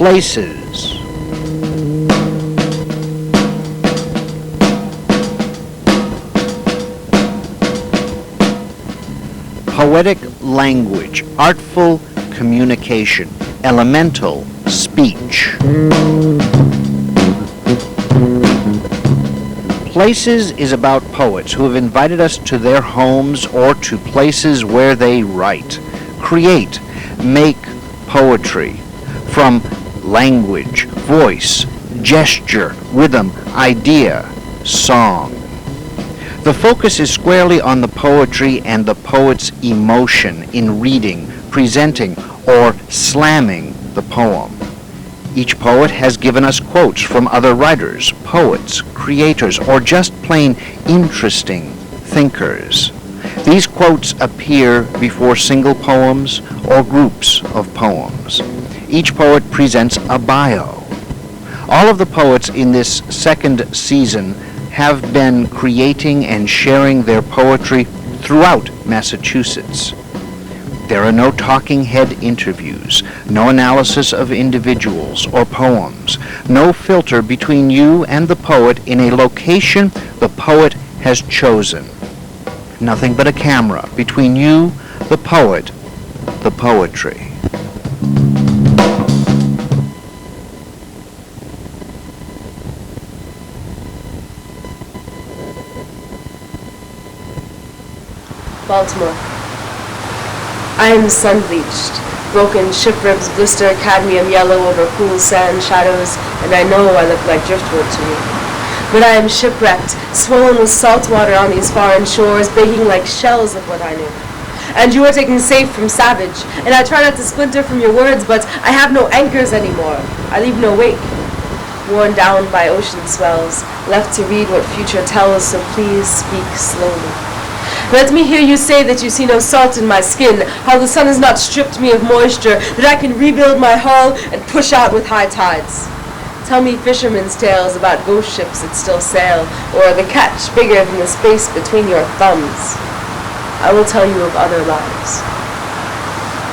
Places. Poetic language, artful communication, elemental speech. Places is about poets who have invited us to their homes or to places where they write, create, make poetry from language, voice, gesture, rhythm, idea, song. The focus is squarely on the poetry and the poet's emotion in reading, presenting, or slamming the poem. Each poet has given us quotes from other writers, poets, creators, or just plain interesting thinkers. These quotes appear before single poems or groups of poems. Each poet presents a bio. All of the poets in this second season have been creating and sharing their poetry throughout Massachusetts. There are no talking head interviews, no analysis of individuals or poems, no filter between you and the poet in a location the poet has chosen. Nothing but a camera between you, the poet, the poetry. Baltimore. I am sun-bleached. Broken ship ribs blister cadmium yellow over cool sand shadows, and I know I look like driftwood to you. But I am shipwrecked, swollen with salt water on these foreign shores, baking like shells of what I knew. And you are taken safe from savage, and I try not to splinter from your words, but I have no anchors anymore. I leave no wake. Worn down by ocean swells, left to read what future tells, so please speak slowly. Let me hear you say that you see no salt in my skin, how the sun has not stripped me of moisture, that I can rebuild my hull and push out with high tides. Tell me fishermen's tales about ghost ships that still sail, or the catch bigger than the space between your thumbs. I will tell you of other lives.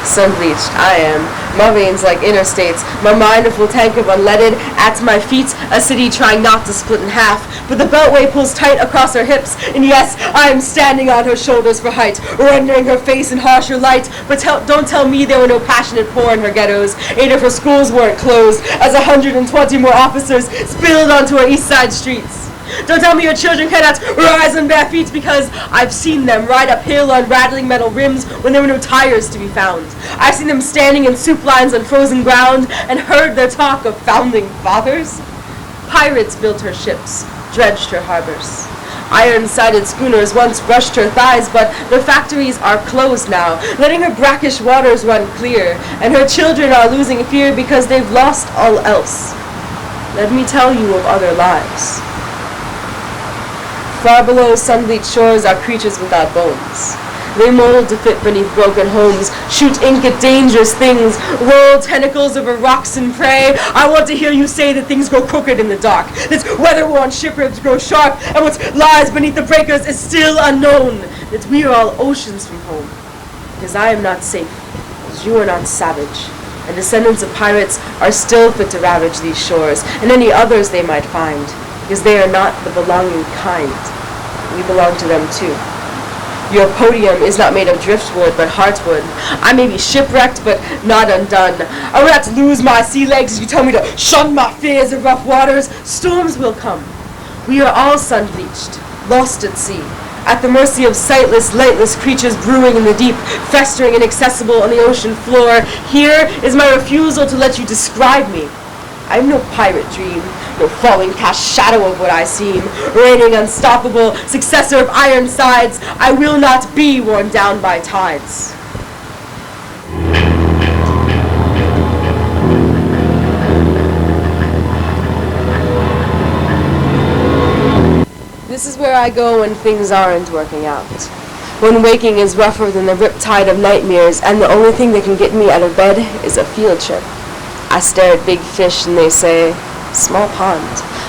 Sun-bleached I am, my veins like interstates, my mind a full tank of unleaded, at my feet a city trying not to split in half, but the beltway pulls tight across her hips, and yes, I am standing on her shoulders for height, rendering her face in harsher light, but don't tell me there were no passionate poor in her ghettos, 8 of her schools weren't closed, as 120 more officers spilled onto her east side streets. Don't tell me your children cannot rise on bare feet, because I've seen them ride uphill on rattling metal rims when there were no tires to be found. I've seen them standing in soup lines on frozen ground and heard their talk of founding fathers. Pirates built her ships, dredged her harbors. Iron-sided schooners once brushed her thighs, but the factories are closed now, letting her brackish waters run clear, and her children are losing fear because they've lost all else. Let me tell you of other lives. Far below sun-bleached shores are creatures without bones. They mold to fit beneath broken homes, shoot ink at dangerous things, roll tentacles over rocks and prey. I want to hear you say that things go crooked in the dark, that weather-worn ship ribs grow sharp, and what lies beneath the breakers is still unknown, that we are all oceans from home. Because I am not safe, because you are not savage, and descendants of pirates are still fit to ravage these shores, and any others they might find, because they are not the belonging kind. We belong to them too. Your podium is not made of driftwood, but heartwood. I may be shipwrecked, but not undone. I will not lose my sea legs as you tell me to shun my fears of rough waters. Storms will come. We are all sun-bleached, lost at sea, at the mercy of sightless, lightless creatures brewing in the deep, festering inaccessible on the ocean floor. Here is my refusal to let you describe me. I am no pirate dream, no falling cast shadow of what I seem, reigning unstoppable, successor of Ironsides. I will not be worn down by tides. This is where I go when things aren't working out. When waking is rougher than the riptide of nightmares, and the only thing that can get me out of bed is a field trip. I stare at big fish and they say, small pond.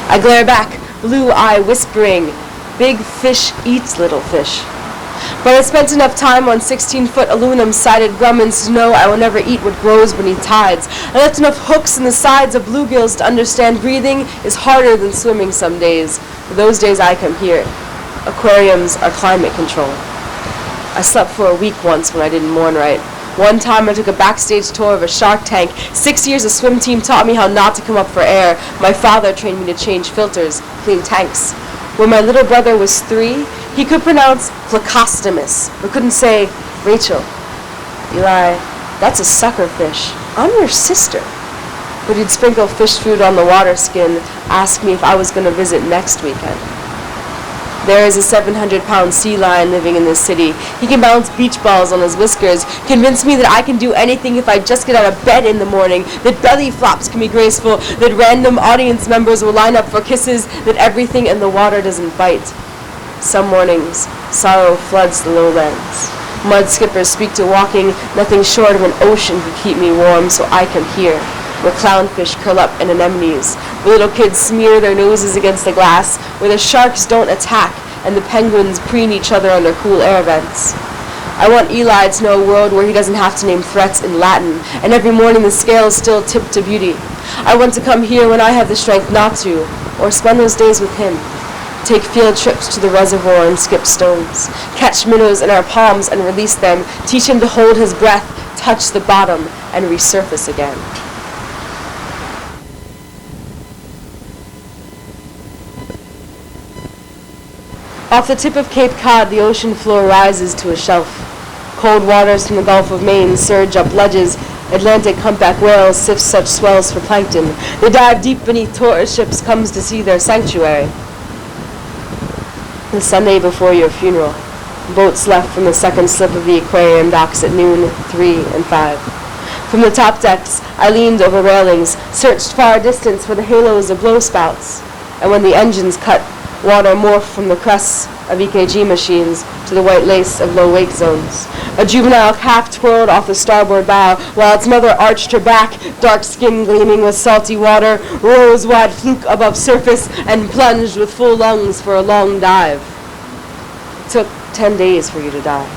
I glare back, blue eye whispering, big fish eats little fish. But I spent enough time on 16-foot aluminum-sided Grumman's to know I will never eat what grows beneath tides. I left enough hooks in the sides of bluegills to understand breathing is harder than swimming some days. For those days I come here. Aquariums are climate control. I slept for a week once when I didn't mourn right. One time I took a backstage tour of a shark tank. 6 years of swim team taught me how not to come up for air. My father trained me to change filters, clean tanks. When my little brother was 3, he could pronounce Plecostomus, but couldn't say Rachel. Eli, that's a sucker fish. I'm your sister. But he'd sprinkle fish food on the water skin, ask me if I was going to visit next weekend. There is a 700-pound sea lion living in this city. He can bounce beach balls on his whiskers, convince me that I can do anything if I just get out of bed in the morning, that belly flops can be graceful, that random audience members will line up for kisses, that everything in the water doesn't bite. Some mornings, sorrow floods the lowlands. Mud skippers speak to walking, nothing short of an ocean could keep me warm, so I come here, where clownfish curl up in anemones, where little kids smear their noses against the glass, where the sharks don't attack and the penguins preen each other under cool air vents. I want Eli to know a world where he doesn't have to name threats in Latin, and every morning the scales still tip to beauty. I want to come here when I have the strength not to, or spend those days with him. Take field trips to the reservoir and skip stones. Catch minnows in our palms and release them. Teach him to hold his breath, touch the bottom, and resurface again. Off the tip of Cape Cod, the ocean floor rises to a shelf. Cold waters from the Gulf of Maine surge up ledges. Atlantic humpback whales sift such swells for plankton. They dive deep beneath tourist ships comes to see their sanctuary. The Sunday before your funeral, boats left from the second slip of the aquarium docks at noon, 3 and 5. From the top decks, I leaned over railings, searched far distance for the halos of blow spouts, and when the engines cut, water morphed from the crests of EKG machines to the white lace of low wake zones. A juvenile calf twirled off the starboard bow, while its mother arched her back, dark skin gleaming with salty water, rose wide fluke above surface, and plunged with full lungs for a long dive. It took 10 days for you to die,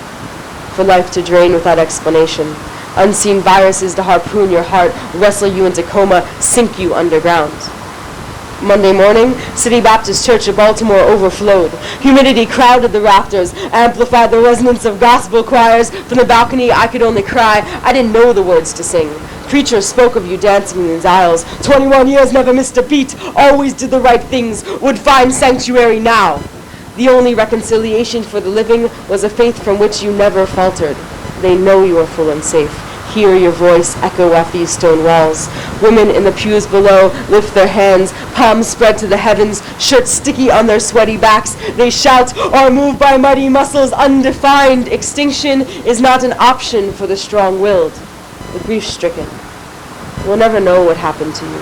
for life to drain without explanation, unseen viruses to harpoon your heart, wrestle you into coma, sink you underground. Monday morning, City Baptist Church of Baltimore overflowed. Humidity crowded the rafters, amplified the resonance of gospel choirs. From the balcony, I could only cry. I didn't know the words to sing. Preachers spoke of you dancing in these aisles. 21 years, never missed a beat, always did the right things, would find sanctuary now. The only reconciliation for the living was a faith from which you never faltered. They know you are full and safe. Hear your voice echo off these stone walls. Women in the pews below lift their hands, palms spread to the heavens, shirts sticky on their sweaty backs. They shout, or move by mighty muscles undefined. Extinction is not an option for the strong-willed, the grief-stricken. We'll never know what happened to you,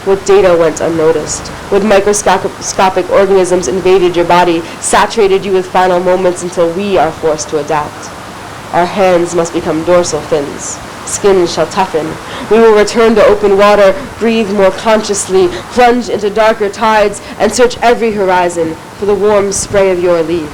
what data went unnoticed, what microscopic organisms invaded your body, saturated you with final moments until we are forced to adapt. Our hands must become dorsal fins. Skin shall toughen. We will return to open water, breathe more consciously, plunge into darker tides, and search every horizon for the warm spray of your leave.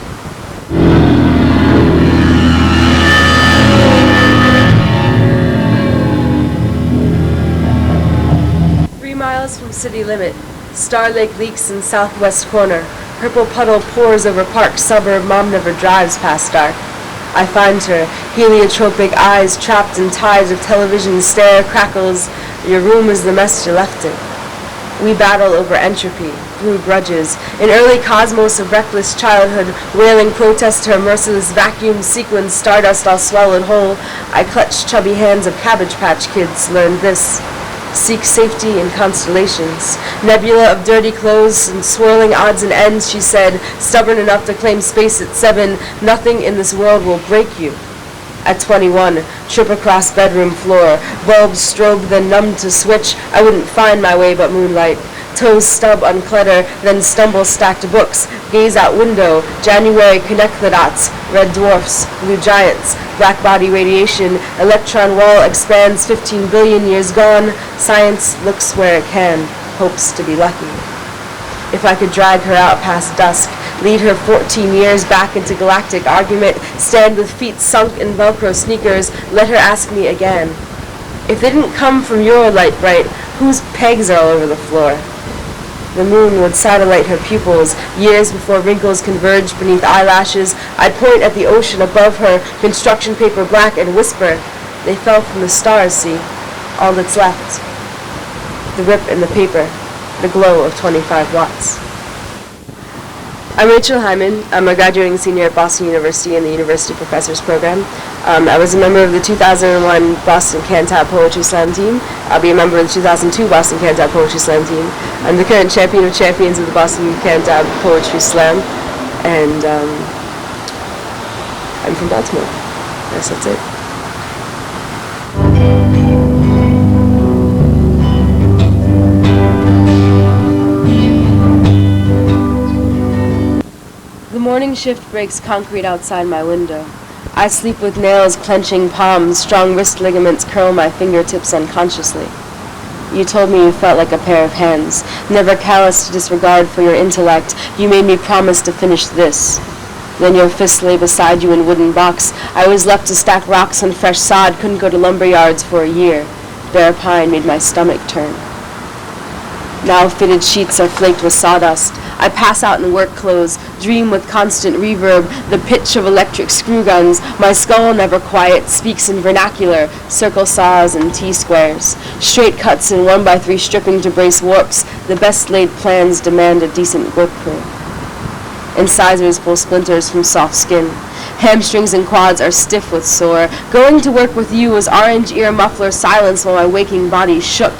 3 miles from city limit, Star Lake leaks in southwest corner. Purple puddle pours over park suburb mom never drives past dark. I find her, heliotropic eyes trapped in tides of television stare, crackles, your room is the mess you left it. We battle over entropy, brew grudges, in early cosmos of reckless childhood, wailing protest to her merciless vacuum sequence, stardust all swallowed whole. I clutch chubby hands of Cabbage Patch Kids, learned this. Seek safety in constellations. Nebula of dirty clothes and swirling odds and ends, she said, stubborn enough to claim space at 7, nothing in this world will break you. At 21, trip across bedroom floor, bulbs strobe then numb to switch, I wouldn't find my way but moonlight. Toes stub unclutter, then stumble stacked books, gaze out window, January connect the dots, red dwarfs, blue giants, black body radiation, electron wall expands 15 billion years gone, science looks where it can, hopes to be lucky. If I could drag her out past dusk, lead her 14 years back into galactic argument, stand with feet sunk in Velcro sneakers, let her ask me again. If they didn't come from your light bright, whose pegs are all over the floor? The moon would satellite her pupils. Years before wrinkles converged beneath eyelashes, I'd point at the ocean above her, construction paper black, and whisper, they fell from the stars, see? All that's left. The rip in the paper, the glow of 25 watts. I'm Rachel Hyman. I'm a graduating senior at Boston University in the University Professors Program. I was a member of the 2001 Boston Cantab Poetry Slam team. I'll be a member of the 2002 Boston Cantab Poetry Slam team. I'm the current champion of champions of the Boston Cantab Poetry Slam, and I'm from Baltimore. Yes, that's it. The morning shift breaks concrete outside my window. I sleep with nails clenching palms, strong wrist ligaments curl my fingertips unconsciously. You told me you felt like a pair of hands, never callous to disregard for your intellect. You made me promise to finish this. Then your fist lay beside you in wooden box. I was left to stack rocks on fresh sod, couldn't go to lumber yards for a year. Bare pine made my stomach turn. Now fitted sheets are flaked with sawdust. I pass out in work clothes, dream with constant reverb, the pitch of electric screw guns. My skull, never quiet, speaks in vernacular, circle saws and T-squares. Straight cuts in 1x3 stripping to brace warps. The best laid plans demand a decent work crew. Incisors pull splinters from soft skin. Hamstrings and quads are stiff with sore. Going to work with you was orange ear muffler silence while my waking body shook.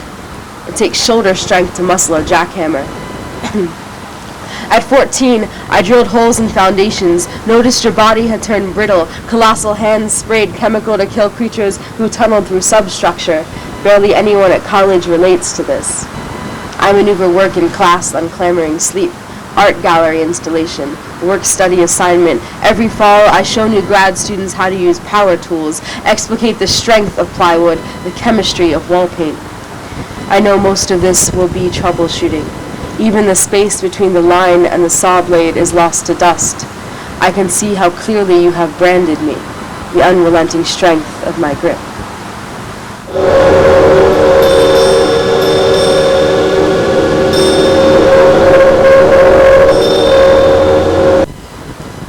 It takes shoulder strength to muscle a jackhammer. At 14, I drilled holes in foundations, noticed your body had turned brittle, colossal hands sprayed chemical to kill creatures who tunneled through substructure. Barely anyone at college relates to this. I maneuver work in class on clamoring sleep, art gallery installation, work-study assignment. Every fall, I show new grad students how to use power tools, explicate the strength of plywood, the chemistry of wall paint. I know most of this will be troubleshooting. Even the space between the line and the saw blade is lost to dust. I can see how clearly you have branded me, the unrelenting strength of my grip.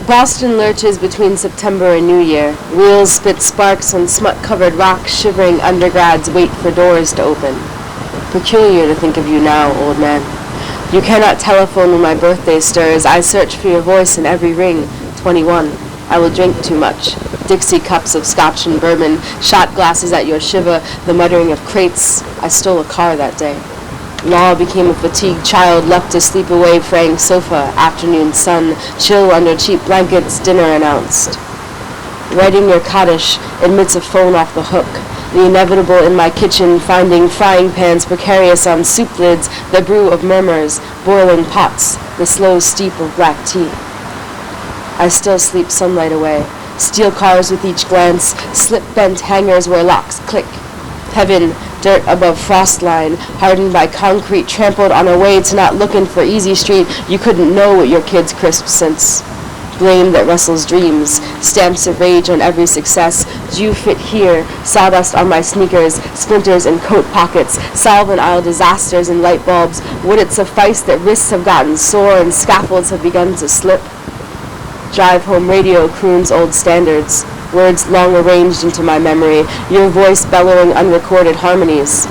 Boston lurches between September and New Year. Wheels spit sparks on smut-covered rocks, shivering undergrads wait for doors to open. Peculiar to think of you now, old man. You cannot telephone when my birthday stirs. I search for your voice in every ring. 21. I will drink too much. Dixie cups of scotch and bourbon, shot glasses at your shiva, the muttering of crates. I stole a car that day. Law became a fatigued child, left to sleep away, fraying sofa, afternoon sun, chill under cheap blankets, dinner announced. Writing your kaddish admits a phone off the hook. The inevitable in my kitchen, finding frying pans precarious on soup lids, the brew of murmurs, boiling pots, the slow steep of black tea. I still sleep sunlight away. Steel cars with each glance, slip-bent hangers where locks click. Heaven, dirt above frost line, hardened by concrete, trampled on a way to not looking for easy street. You couldn't know what your kid's crisp since. Blame that wrestles dreams, stamps of rage on every success. Do you fit here? Sawdust on my sneakers, splinters in coat pockets, solvent aisle disasters in light bulbs. Would it suffice that wrists have gotten sore and scaffolds have begun to slip? Drive home radio croons old standards, words long arranged into my memory, your voice bellowing unrecorded harmonies.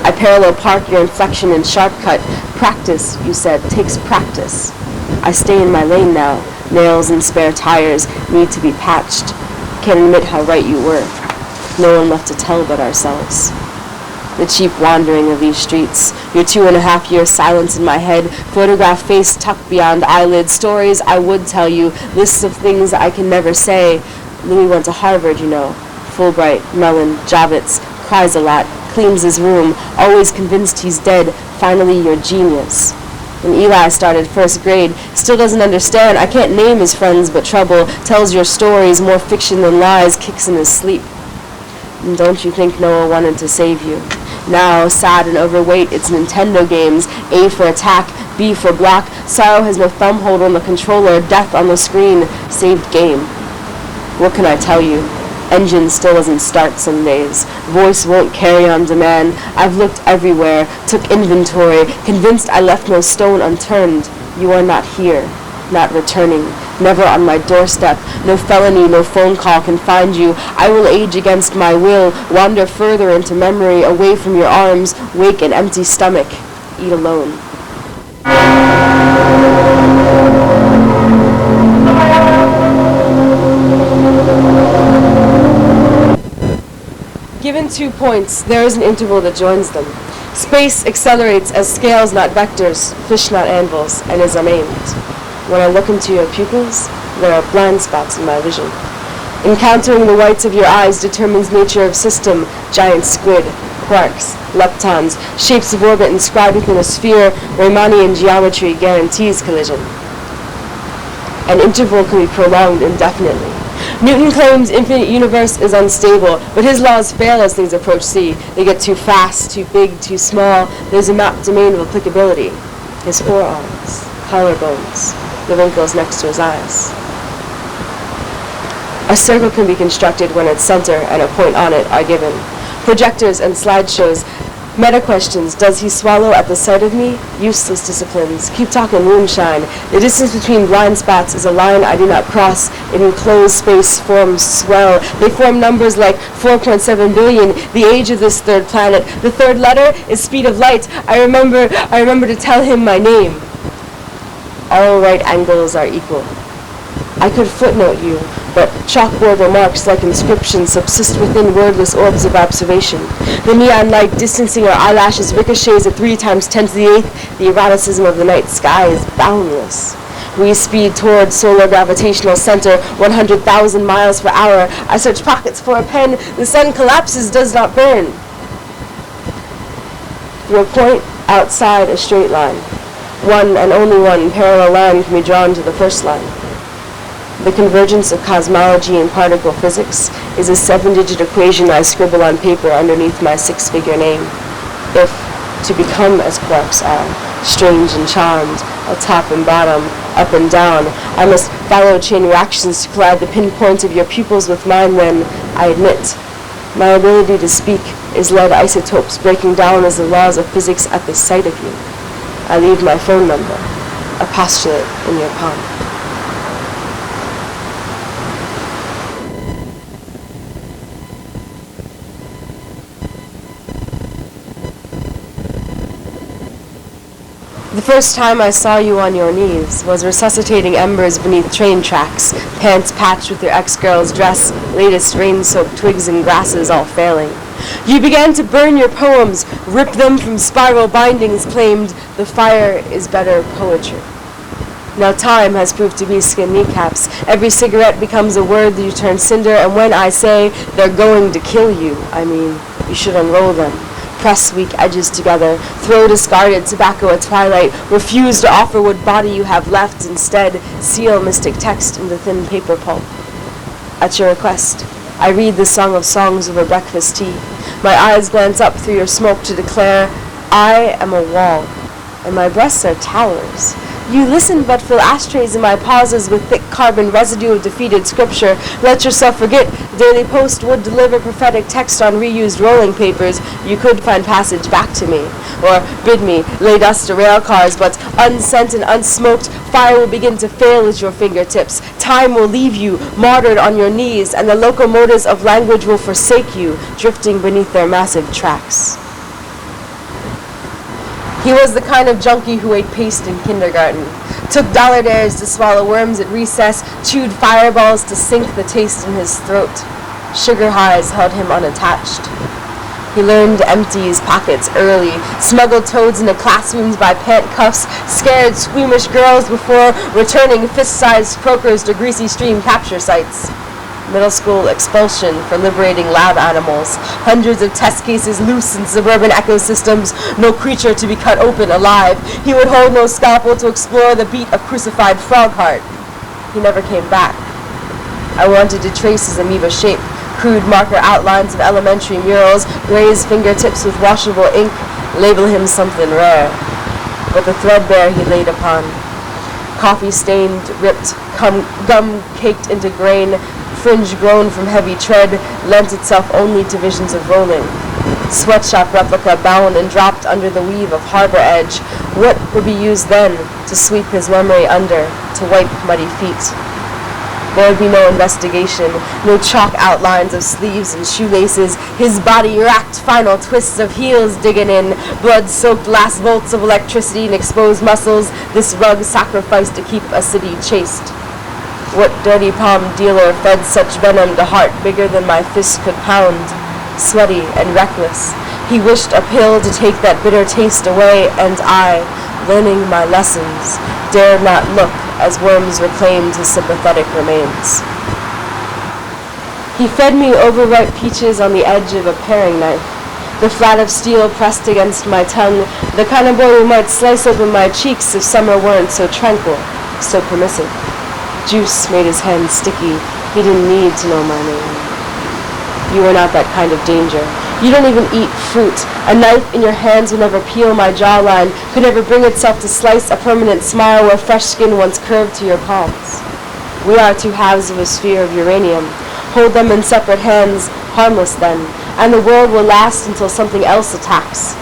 I parallel park your inflection and sharp cut. Practice, you said, takes practice. I stay in my lane now. Nails and spare tires need to be patched. Can't admit how right you were. No one left to tell but ourselves. The cheap wandering of these streets, your 2.5-year silence in my head, photograph face tucked beyond eyelids, stories I would tell you, lists of things I can never say. Louis went to Harvard, you know. Fulbright, Mellon, Javits, cries a lot, cleans his room, always convinced he's dead. Finally, you're genius. When Eli started first grade, still doesn't understand. I can't name his friends but trouble. Tells your stories, more fiction than lies, kicks in his sleep. And don't you think Noah wanted to save you? Now, sad and overweight, it's Nintendo games. A for attack, B for block. Sorrow has no thumb hold on the controller. Death on the screen. Saved game. What can I tell you? Engine still doesn't start some days. Voice won't carry on demand. I've looked everywhere, took inventory, convinced I left no stone unturned. You are not here, not returning, never on my doorstep. No felony, no phone call can find you. I will age against my will, wander further into memory, away from your arms, wake an empty stomach, eat alone. Given 2 points, there is an interval that joins them. Space accelerates as scales, not vectors, fish, not anvils, and is unaimed. When I look into your pupils, there are blind spots in my vision. Encountering the whites of your eyes determines nature of system, giant squid, quarks, leptons, shapes of orbit inscribed within a sphere. Riemannian geometry guarantees collision. An interval can be prolonged indefinitely. Newton claims infinite universe is unstable, but his laws fail as things approach C. They get too fast, too big, too small. There's a mapped domain of applicability. His forearms, collarbones, the wrinkles next to his eyes. A circle can be constructed when its center and a point on it are given. Projectors and slideshows. Meta questions. Does he swallow at the sight of me? Useless disciplines. Keep talking moonshine. The distance between blind spots is a line I do not cross. In enclosed space, forms swell. They form numbers like 4.7 billion, the age of this third planet. The third letter is speed of light. I remember to tell him my name. All right angles are equal. I could footnote you, but chalkboard remarks like inscriptions subsist within wordless orbs of observation. The neon light distancing our eyelashes ricochets at 3 times 10 to the 8th. The eroticism of the night sky is boundless. We speed towards solar gravitational center, 100,000 miles per hour. I search pockets for a pen. The sun collapses, does not burn. Through a point outside a straight line. One and only one parallel line can be drawn to the first line. The convergence of cosmology and particle physics is a 7-digit equation I scribble on paper underneath my 6-figure name. If, to become as quarks are, strange and charmed, a top and bottom, up and down, I must follow chain reactions to collide the pinpoint of your pupils with mine when, I admit, my ability to speak is lead isotopes breaking down as the laws of physics at the sight of you. I leave my phone number, a postulate in your palm. The first time I saw you on your knees was resuscitating embers beneath train tracks, pants patched with your ex-girl's dress, latest rain-soaked twigs and grasses all failing. You began to burn your poems, rip them from spiral bindings, claimed the fire is better poetry. Now time has proved to be skin kneecaps. Every cigarette becomes a word that you turn cinder, and when I say they're going to kill you, I mean you should unroll them. Press weak edges together, throw discarded tobacco at twilight, refuse to offer what body you have left, instead seal mystic text into thin paper pulp. At your request, I read the Song of Songs over breakfast tea. My eyes glance up through your smoke to declare, I am a wall, and my breasts are towers. You listen but fill ashtrays in my pauses with thick carbon residue of defeated scripture. Let yourself forget Daily Post would deliver prophetic text on reused rolling papers. You could find passage back to me, or bid me lay dust to rail cars, but unsent and unsmoked, fire will begin to fail at your fingertips. Time will leave you martyred on your knees, and the locomotives of language will forsake you, drifting beneath their massive tracks. He was the kind of junkie who ate paste in kindergarten, took dollar dares to swallow worms at recess, chewed fireballs to sink the taste in his throat. Sugar highs held him unattached. He learned to empty his pockets early, smuggled toads into classrooms by pant cuffs, scared squeamish girls before returning fist-sized croakers to greasy stream capture sites. Middle school expulsion for liberating lab animals, hundreds of test cases loose in suburban ecosystems, no creature to be cut open alive. He would hold no scalpel to explore the beat of crucified frog heart. He never came back. I wanted to trace his amoeba shape, Crude marker outlines of elementary murals, graze fingertips with washable ink, label him something rare. But the threadbare he laid upon, coffee-stained, ripped, gum caked into grain, fringe grown from heavy tread, lent itself only to visions of rolling. Sweatshop replica bound and dropped under the weave of harbor edge, what would be used then to sweep his memory under, to wipe muddy feet? There would be no investigation, no chalk outlines of sleeves and shoelaces, his body racked, final twists of heels digging in, blood-soaked last volts of electricity and exposed muscles, this rug sacrificed to keep a city chaste. What dirty palm dealer fed such venom to heart bigger than my fist could pound? Sweaty and reckless, he wished a pill to take that bitter taste away, and I, learning my lessons, dared not look as worms reclaimed his sympathetic remains. He fed me overripe peaches on the edge of a paring knife, the flat of steel pressed against my tongue, the kind of boy who might slice open my cheeks if summer weren't so tranquil, so permissive. Juice made his hands sticky. He didn't need to know my name. You are not that kind of danger. You don't even eat fruit. A knife in your hands will never peel my jawline, could never bring itself to slice a permanent smile where fresh skin once curved to your palms. We are two halves of a sphere of uranium. Hold them in separate hands, harmless then, and the world will last until something else attacks.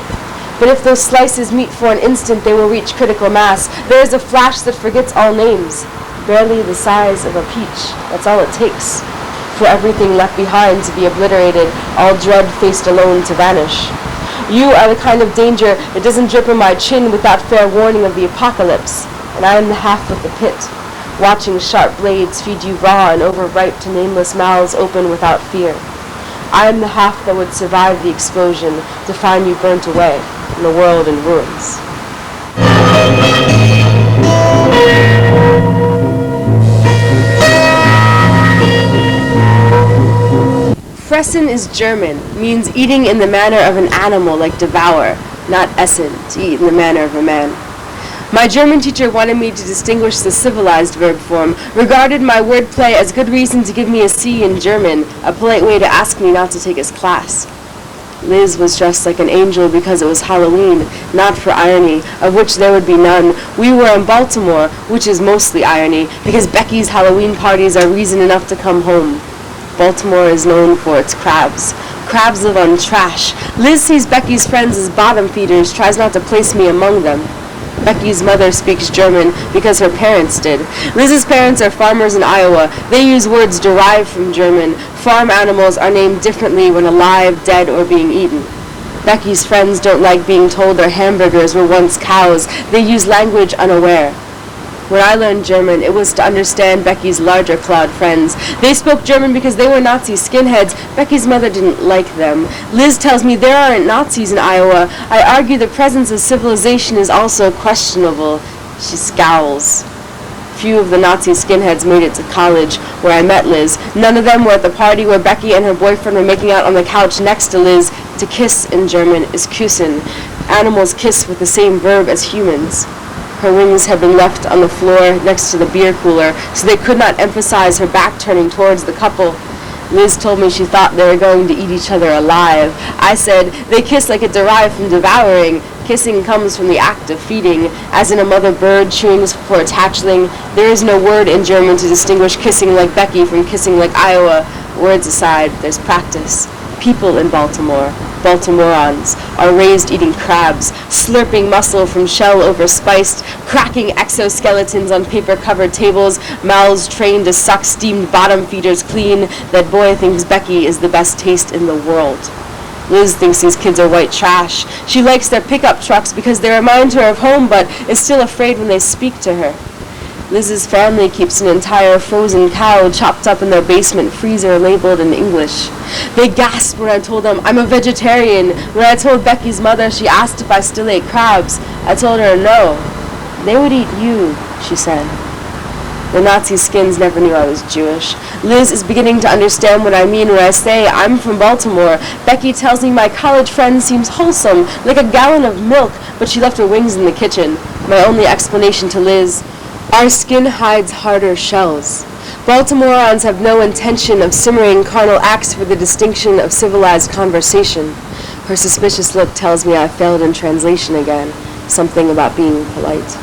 But if those slices meet for an instant, they will reach critical mass. There is a flash that forgets all names, barely the size of a peach. That's all it takes for everything left behind to be obliterated, all dread faced alone to vanish. You are the kind of danger that doesn't drip in my chin without fair warning of the apocalypse, and I am the half of the pit, watching sharp blades feed you raw and overripe to nameless mouths open without fear. I am the half that would survive the explosion to find you burnt away and the world in ruins. Fressen is German, means eating in the manner of an animal like devour, not essen, to eat in the manner of a man. My German teacher wanted me to distinguish the civilized verb form, regarded my wordplay as good reason to give me a C in German, a polite way to ask me not to take his class. Liz was dressed like an angel because it was Halloween, not for irony, of which there would be none. We were in Baltimore, which is mostly irony, because Becky's Halloween parties are reason enough to come home. Baltimore is known for its crabs. Crabs live on trash. Liz sees Becky's friends as bottom feeders, tries not to place me among them. Becky's mother speaks German because her parents did. Liz's parents are farmers in Iowa. They use words derived from German. Farm animals are named differently when alive, dead, or being eaten. Becky's friends don't like being told their hamburgers were once cows. They use language unaware. When I learned German, it was to understand Becky's larger clawed friends. They spoke German because they were Nazi skinheads. Becky's mother didn't like them. Liz tells me there aren't Nazis in Iowa. I argue the presence of civilization is also questionable. She scowls. Few of the Nazi skinheads made it to college, where I met Liz. None of them were at the party where Becky and her boyfriend were making out on the couch next to Liz. To kiss in German is küssen. Animals kiss with the same verb as humans. Her wings had been left on the floor next to the beer cooler, so they could not emphasize her back turning towards the couple. Liz told me she thought they were going to eat each other alive. I said, they kiss like it derived from devouring. Kissing comes from the act of feeding, as in a mother bird chewing for its hatchling. There is no word in German to distinguish kissing like Becky from kissing like Iowa. Words aside, there's practice. People in Baltimore, Baltimoreans, are raised eating crabs, slurping muscle from shell over-spiced, cracking exoskeletons on paper-covered tables, mouths trained to suck steamed bottom feeders clean. That boy thinks Becky is the best taste in the world. Liz thinks these kids are white trash. She likes their pickup trucks because they remind her of home, but is still afraid when they speak to her. Liz's family keeps an entire frozen cow chopped up in their basement freezer labeled in English. They gasped when I told them I'm a vegetarian. When I told Becky's mother, she asked if I still ate crabs. I told her no. They would eat you, she said. The Nazi skins never knew I was Jewish. Liz is beginning to understand what I mean when I say I'm from Baltimore. Becky tells me my college friend seems wholesome, like a gallon of milk, but she left her wings in the kitchen. My only explanation to Liz, our skin hides harder shells. Baltimoreans have no intention of simmering carnal acts for the distinction of civilized conversation. Her suspicious look tells me I've failed in translation again. Something about being polite.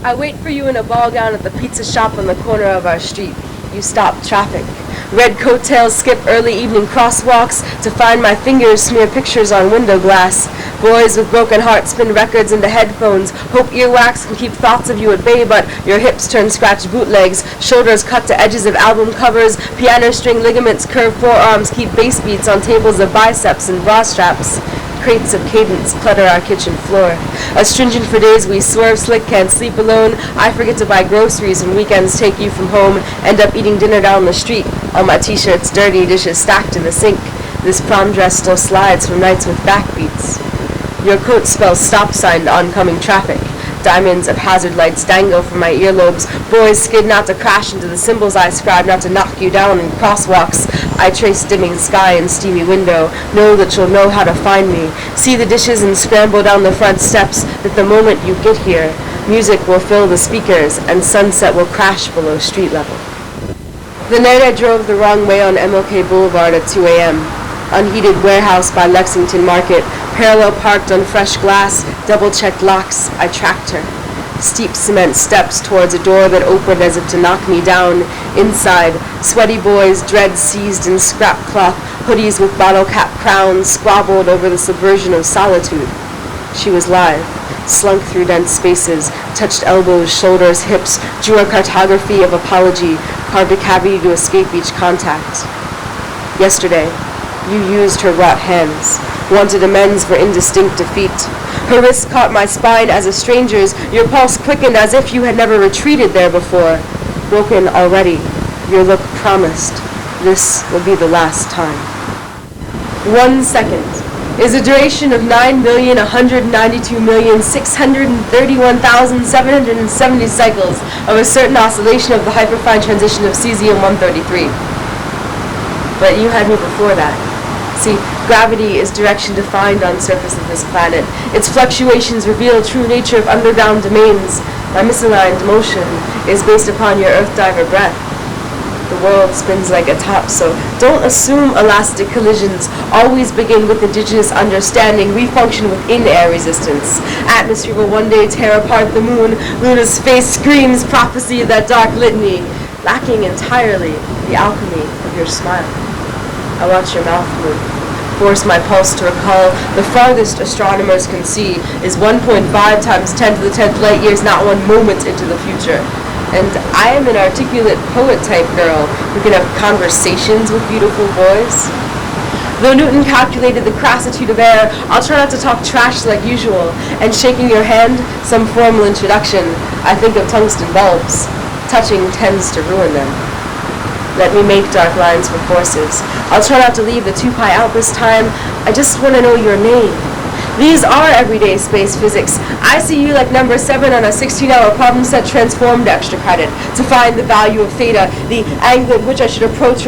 I wait for you in a ball gown at the pizza shop on the corner of our street. You stop traffic. Red coattails skip early evening crosswalks to find my fingers smear pictures on window glass. Boys with broken hearts spin records into headphones. Hope earwax can keep thoughts of you at bay, but your hips turn scratch bootlegs. Shoulders cut to edges of album covers. Piano string ligaments curve forearms keep bass beats on tables of biceps and bra straps. Crates of cadence clutter our kitchen floor. Astringent for days we swerve slick, can't sleep alone. I forget to buy groceries when weekends take you from home. End up eating dinner down the street. All my t-shirts dirty, dishes stacked in the sink. This prom dress still slides from nights with backbeats. Your coat spells stop sign to oncoming traffic. Diamonds of hazard lights dangle from my earlobes. Boys skid not to crash into the symbols I scribe, not to knock you down in crosswalks. I trace dimming sky and steamy window. Know that you'll know how to find me. See the dishes and scramble down the front steps. That the moment you get here, music will fill the speakers and sunset will crash below street level. The night I drove the wrong way on MLK Boulevard at 2 a.m. Unheated warehouse by Lexington Market, parallel parked on fresh glass, double-checked locks, I tracked her. Steep cement steps towards a door that opened as if to knock me down. Inside, sweaty boys, dreads seized in scrap cloth, hoodies with bottle cap crowns, squabbled over the subversion of solitude. She was live, slunk through dense spaces, touched elbows, shoulders, hips, drew a cartography of apology, carved a cavity to escape each contact. Yesterday, you used her wrought hands, wanted amends for indistinct defeat. Her wrist caught my spine as a stranger's, your pulse quickened as if you had never retreated there before. Broken already, your look promised, this will be the last time. 1 second is a duration of 9,192,631,770 cycles of a certain oscillation of the hyperfine transition of cesium-133. But you had me before that. See, gravity is direction defined on surface of this planet. Its fluctuations reveal true nature of underground domains. My misaligned motion is based upon your earth diver breath. The world spins like a top, so don't assume elastic collisions. Always begin with indigenous understanding. We function within air resistance. Atmosphere will one day tear apart the moon. Luna's face screams prophecy of that dark litany, lacking entirely the alchemy of your smile. I watch your mouth move, force my pulse to recall the farthest astronomers can see is 1.5 times 10 to the 10th light years, not one moment into the future. And I am an articulate poet type girl who can have conversations with beautiful boys. Though Newton calculated the crassitude of air, I'll try not to talk trash like usual, and shaking your hand, some formal introduction, I think of tungsten bulbs. Touching tends to ruin them. Let me make dark lines for forces. I'll try not to leave the 2-pi out this time. I just want to know your name. These are everyday space physics. I see you like number 7 on a 16-hour problem set transformed extra credit. To find the value of theta, the angle at which I should approach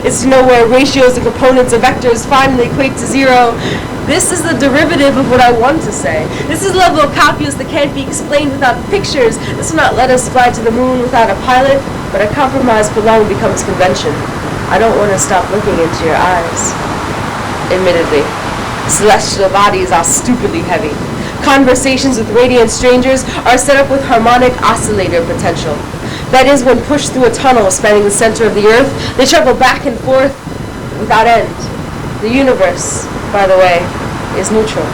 is to know where ratios and components of vectors finally equate to 0. This is the derivative of what I want to say. This is a level of calculus that can't be explained without pictures. This will not let us fly to the moon without a pilot, but a compromise prolonged becomes convention. I don't want to stop looking into your eyes. Admittedly, celestial bodies are stupidly heavy. Conversations with radiant strangers are set up with harmonic oscillator potential. That is, when pushed through a tunnel spanning the center of the earth, they travel back and forth without end. The universe, by the way, is neutral.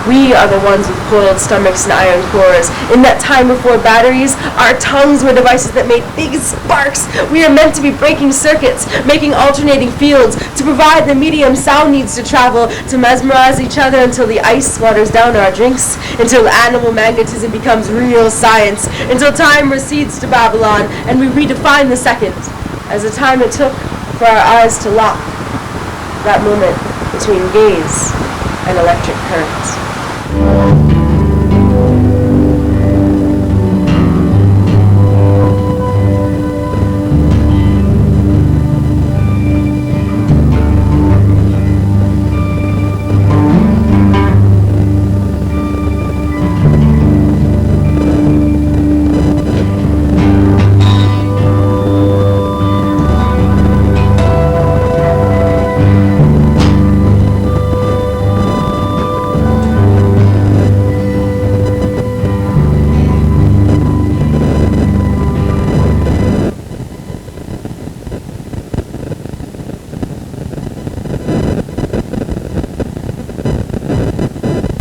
We are the ones with coiled stomachs and iron cores. In that time before batteries, our tongues were devices that made big sparks. We are meant to be breaking circuits, making alternating fields, to provide the medium sound needs to travel, to mesmerize each other until the ice waters down our drinks, until animal magnetism becomes real science, until time recedes to Babylon, and we redefine the second as the time it took for our eyes to lock, that moment between gaze and electric current.